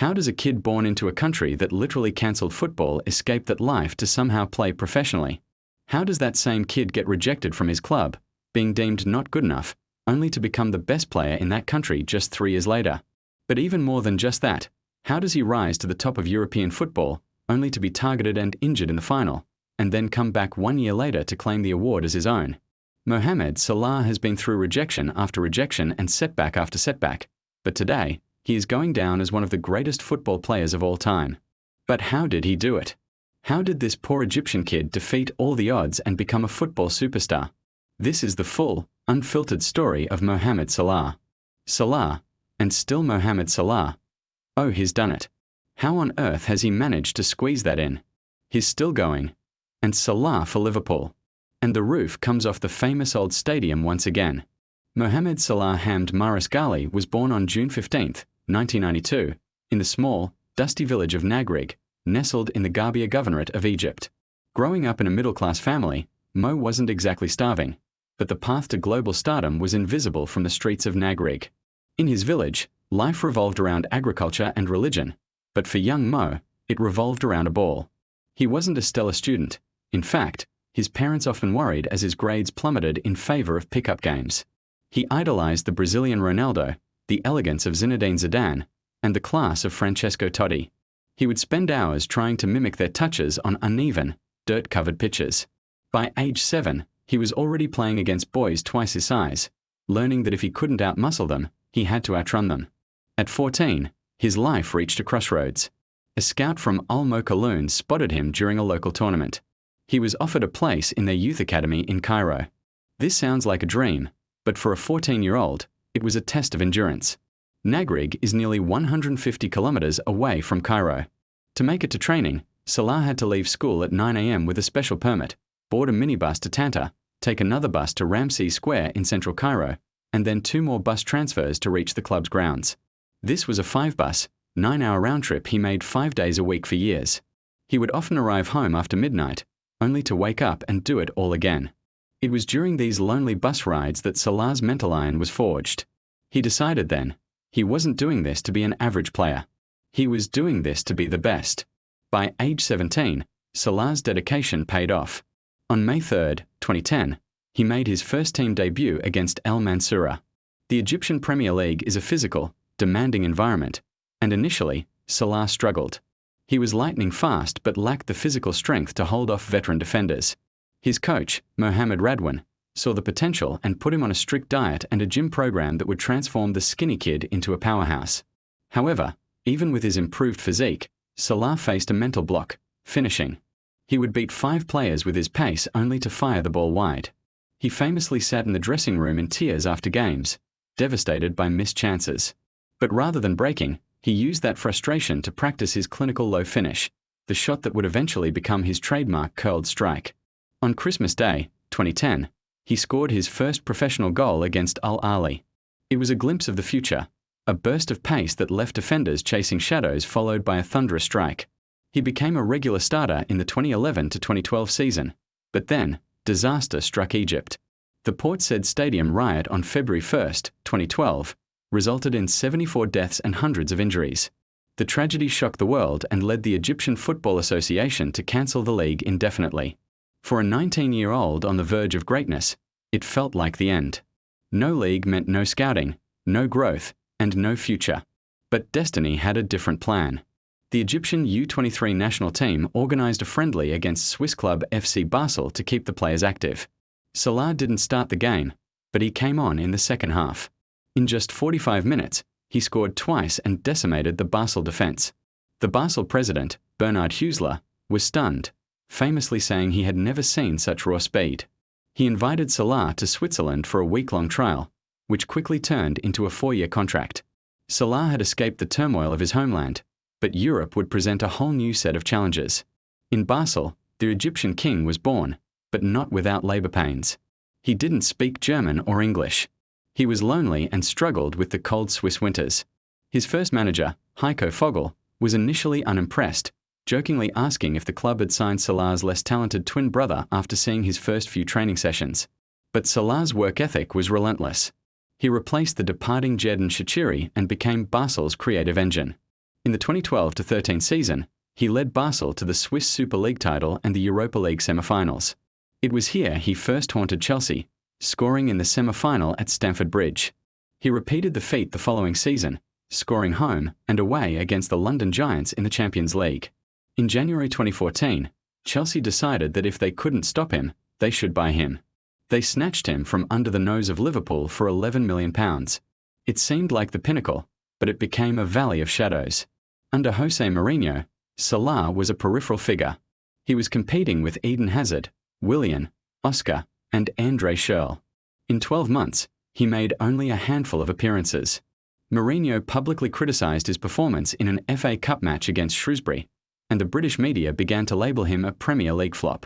How does a kid born into a country that literally cancelled football escape that life to somehow play professionally? How does that same kid get rejected from his club, being deemed not good enough, only to become the best player in that country just 3 years later? But even more than just that, how does he rise to the top of European football, only to be targeted and injured in the final, and then come back 1 year later to claim the award as his own? Mohamed Salah has been through rejection after rejection and setback after setback, but today, he is going down as one of the greatest football players of all time. But how did he do it? How did this poor Egyptian kid defeat all the odds and become a football superstar? This is the full, unfiltered story of Mohamed Salah. Salah, and still Mohamed Salah. Oh, he's done it. How on earth has he managed to squeeze that in? He's still going. And Salah for Liverpool. And the roof comes off the famous old stadium once again. Mohamed Salah Hamd Maris Ghali was born on June 15, 1992, in the small, dusty village of Nagrig, nestled in the Garbia Governorate of Egypt. Growing up in a middle-class family, Mo wasn't exactly starving, but the path to global stardom was invisible from the streets of Nagrig. In his village, life revolved around agriculture and religion, but for young Mo, it revolved around a ball. He wasn't a stellar student. In fact, his parents often worried as his grades plummeted in favor of pickup games. He idolized the Brazilian Ronaldo, the elegance of Zinedine Zidane, and the class of Francesco Totti. He would spend hours trying to mimic their touches on uneven, dirt-covered pitches. By age 7, he was already playing against boys twice his size, learning that if he couldn't outmuscle them, he had to outrun them. At 14, his life reached a crossroads. A scout from Al Mokhaloun spotted him during a local tournament. He was offered a place in their youth academy in Cairo. This sounds like a dream, but for a 14-year-old, it was a test of endurance. Nagrig is nearly 150 kilometers away from Cairo. To make it to training, Salah had to leave school at 9 a.m. with a special permit, board a minibus to Tanta, take another bus to Ramses Square in central Cairo, and then 2 more bus transfers to reach the club's grounds. This was a 5-bus, 9-hour round trip he made 5 days a week for years. He would often arrive home after midnight, only to wake up and do it all again. It was during these lonely bus rides that Salah's mental iron was forged. He decided then, he wasn't doing this to be an average player. He was doing this to be the best. By age 17, Salah's dedication paid off. On May 3, 2010, he made his first team debut against El Mansoura. The Egyptian Premier League is a physical, demanding environment, and initially, Salah struggled. He was lightning fast but lacked the physical strength to hold off veteran defenders. His coach, Mohamed Radwan, saw the potential and put him on a strict diet and a gym program that would transform the skinny kid into a powerhouse. However, even with his improved physique, Salah faced a mental block: finishing. He would beat 5 players with his pace only to fire the ball wide. He famously sat in the dressing room in tears after games, devastated by missed chances. But rather than breaking, he used that frustration to practice his clinical low finish, the shot that would eventually become his trademark curled strike. On Christmas Day, 2010, he scored his first professional goal against Al Ahly. It was a glimpse of the future, a burst of pace that left defenders chasing shadows followed by a thunderous strike. He became a regular starter in the 2011 to 2012 season, but then, disaster struck Egypt. The Port Said Stadium riot on February 1, 2012, resulted in 74 deaths and hundreds of injuries. The tragedy shocked the world and led the Egyptian Football Association to cancel the league indefinitely. For a 19-year-old on the verge of greatness, it felt like the end. No league meant no scouting, no growth, and no future. But destiny had a different plan. The Egyptian U23 national team organized a friendly against Swiss club FC Basel to keep the players active. Salah didn't start the game, but he came on in the second half. In just 45 minutes, he scored twice and decimated the Basel defense. The Basel president, Bernard Huesler, was stunned, famously saying he had never seen such raw speed. He invited Salah to Switzerland for a week-long trial, which quickly turned into a 4-year contract. Salah had escaped the turmoil of his homeland, but Europe would present a whole new set of challenges. In Basel, the Egyptian king was born, but not without labor pains. He didn't speak German or English. He was lonely and struggled with the cold Swiss winters. His first manager, Heiko Vogel, was initially unimpressed, jokingly asking if the club had signed Salah's less talented twin brother after seeing his first few training sessions. But Salah's work ethic was relentless. He replaced the departing Xherdan Shaqiri and became Basel's creative engine. In the 2012-13 season, he led Basel to the Swiss Super League title and the Europa League semi-finals. It was here he first haunted Chelsea, scoring in the semi-final at Stamford Bridge. He repeated the feat the following season, scoring home and away against the London Giants in the Champions League. In January 2014, Chelsea decided that if they couldn't stop him, they should buy him. They snatched him from under the nose of Liverpool for £11 million. It seemed like the pinnacle, but it became a valley of shadows. Under Jose Mourinho, Salah was a peripheral figure. He was competing with Eden Hazard, Willian, Oscar, and Andre Schürrle. In 12 months, he made only a handful of appearances. Mourinho publicly criticised his performance in an FA Cup match against Shrewsbury, and the British media began to label him a Premier League flop.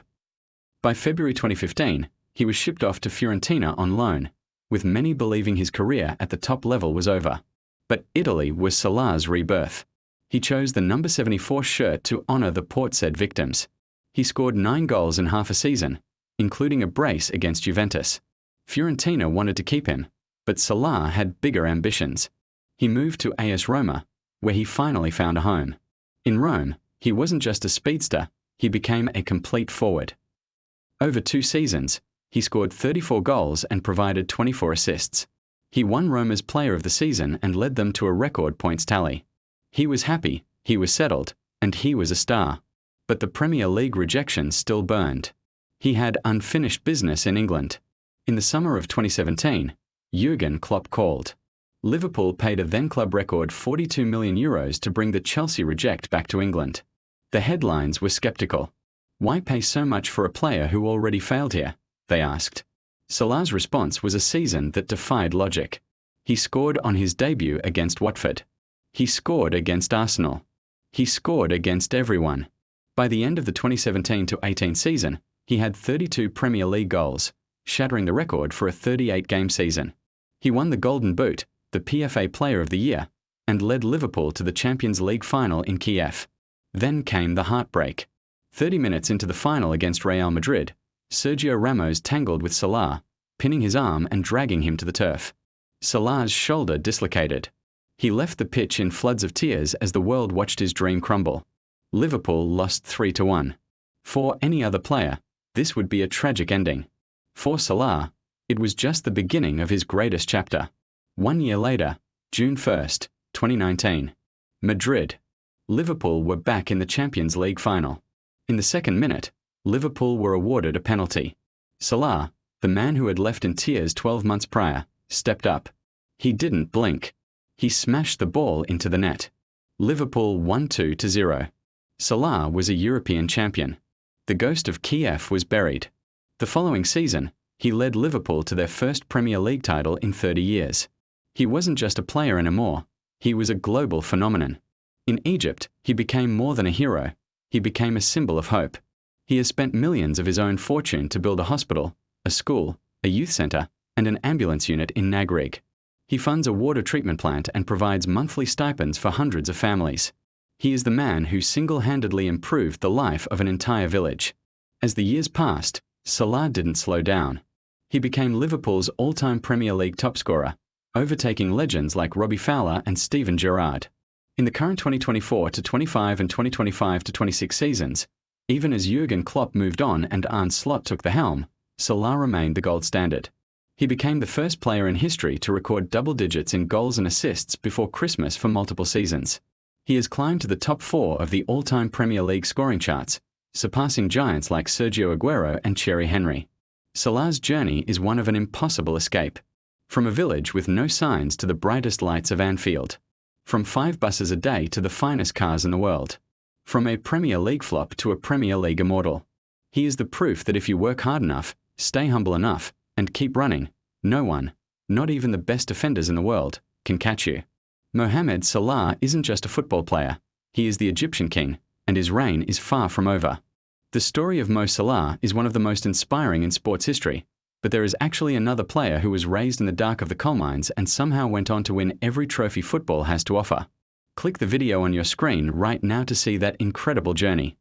By February 2015, he was shipped off to Fiorentina on loan, with many believing his career at the top level was over. But Italy was Salah's rebirth. He chose the number 74 shirt to honour the Port-Said victims. He scored 9 goals in half a season, including a brace against Juventus. Fiorentina wanted to keep him, but Salah had bigger ambitions. He moved to AS Roma, where he finally found a home. In Rome, he wasn't just a speedster, he became a complete forward. Over 2 seasons, he scored 34 goals and provided 24 assists. He won Roma's Player of the Season and led them to a record points tally. He was happy, he was settled, and he was a star. But the Premier League rejection still burned. He had unfinished business in England. In the summer of 2017, Jurgen Klopp called. Liverpool paid a then-club record €42 million to bring the Chelsea reject back to England. The headlines were sceptical. Why pay so much for a player who already failed here? They asked. Salah's response was a season that defied logic. He scored on his debut against Watford. He scored against Arsenal. He scored against everyone. By the end of the 2017-18 season, he had 32 Premier League goals, shattering the record for a 38-game season. He won the Golden Boot, the PFA Player of the Year, and led Liverpool to the Champions League final in Kiev. Then came the heartbreak. 30 minutes into the final against Real Madrid, Sergio Ramos tangled with Salah, pinning his arm and dragging him to the turf. Salah's shoulder dislocated. He left the pitch in floods of tears as the world watched his dream crumble. Liverpool lost 3-1. For any other player, this would be a tragic ending. For Salah, it was just the beginning of his greatest chapter. 1 year later, June 1st, 2019. Madrid. Liverpool were back in the Champions League final. In the second minute, Liverpool were awarded a penalty. Salah, the man who had left in tears 12 months prior, stepped up. He didn't blink. He smashed the ball into the net. Liverpool won 2-0. Salah was a European champion. The ghost of Kiev was buried. The following season, he led Liverpool to their first Premier League title in 30 years. He wasn't just a player anymore, he was a global phenomenon. In Egypt, he became more than a hero. He became a symbol of hope. He has spent millions of his own fortune to build a hospital, a school, a youth centre, and an ambulance unit in Nagrig. He funds a water treatment plant and provides monthly stipends for hundreds of families. He is the man who single-handedly improved the life of an entire village. As the years passed, Salah didn't slow down. He became Liverpool's all-time Premier League top scorer, overtaking legends like Robbie Fowler and Steven Gerrard. In the current 2024-25 and 2025-26 seasons, even as Jurgen Klopp moved on and Arne Slot took the helm, Salah remained the gold standard. He became the first player in history to record double digits in goals and assists before Christmas for multiple seasons. He has climbed to the top 4 of the all-time Premier League scoring charts, surpassing giants like Sergio Aguero and Thierry Henry. Salah's journey is one of an impossible escape. From a village with no signs to the brightest lights of Anfield. From 5 buses a day to the finest cars in the world. From a Premier League flop to a Premier League immortal. He is the proof that if you work hard enough, stay humble enough, and keep running, no one, not even the best defenders in the world, can catch you. Mohamed Salah isn't just a football player, he is the Egyptian king, and his reign is far from over. The story of Mo Salah is one of the most inspiring in sports history, but there is actually another player who was raised in the dark of the coal mines and somehow went on to win every trophy football has to offer. Click the video on your screen right now to see that incredible journey.